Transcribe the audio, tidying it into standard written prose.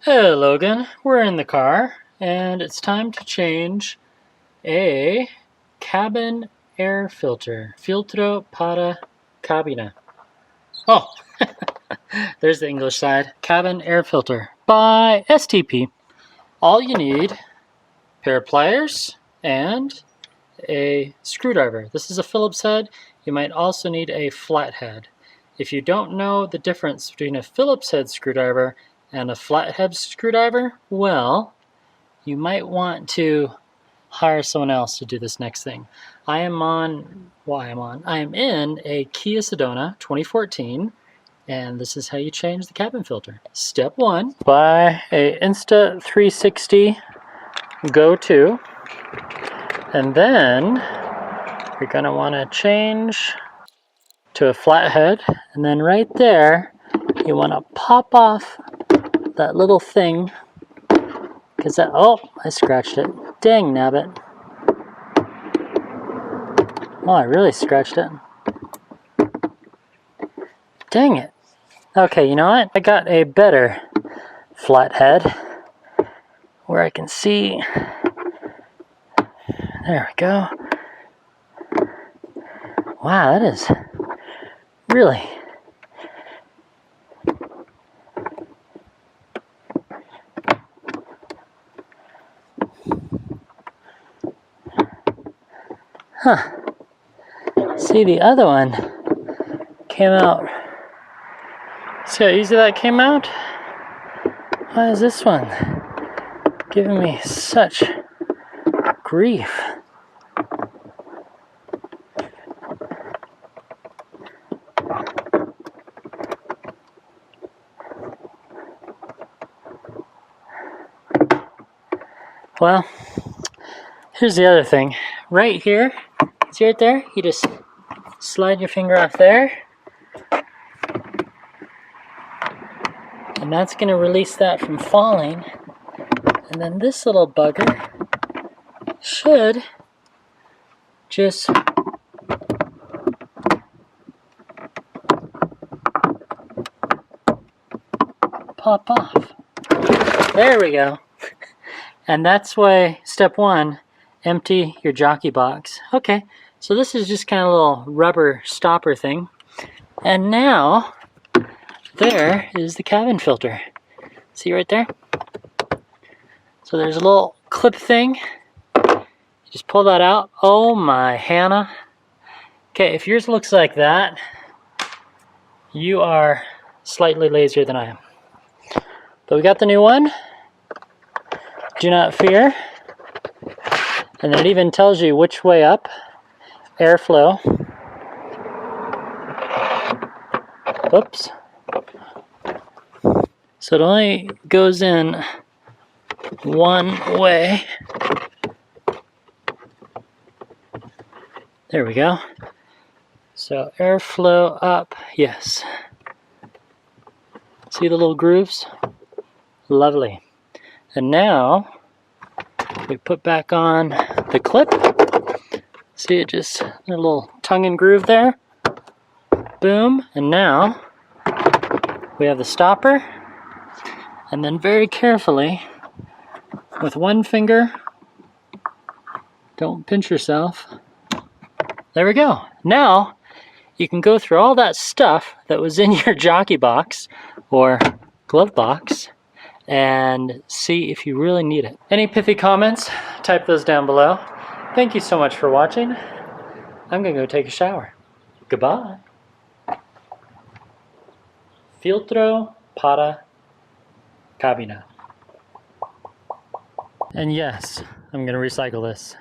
Hey Logan, we're in the car and it's time to change a cabin air filter. Filtro para cabina. Oh, there's the English side. Cabin air filter by STP. All you need, pair of pliers and a screwdriver. This is a Phillips head. You might also need a flathead. If you don't know the difference between a Phillips head screwdriver and a flathead screwdriver, well, you might want to hire someone else to do this next thing. I am in a KIA Sedona 2014, and this is how you change the cabin filter. Step 1, buy a Insta360 GO2, and then you're going to want to change to a flathead, and then right there you want to pop off that little thing, because that, oh, I scratched it. Dang nabbit. Oh, I really scratched it. Dang it. Okay, you know what? I got a better flathead where I can see. There we go. Wow, that is really See, the other one came out. See how easy that came out? Why is this one giving me such grief? Well, here's the other thing. Right here, see right there? You just slide your finger off there, and that's going to release that from falling. And then this little bugger should just pop off. There we go. And that's why step 1, empty your jockey box. Okay, so this is just kind of a little rubber stopper thing. And now, there is the cabin filter. See right there? So there's a little clip thing. You just pull that out. Oh my Hannah. Okay, if yours looks like that, you are slightly lazier than I am. But we got the new one. Do not fear. And then it even tells you which way up. Airflow. Oops. So it only goes in one way. There we go. So airflow up, yes. See the little grooves? Lovely. And now we put back on the clip. See it just, a little tongue and groove there. Boom. And now we have the stopper. And then very carefully, with one finger, don't pinch yourself. There we go. Now you can go through all that stuff that was in your jockey box or glove box and see if you really need it. Any pithy comments? Type those down below. Thank you so much for watching. I'm gonna go take a shower. Goodbye. Filtro para cabina. And yes, I'm gonna recycle this.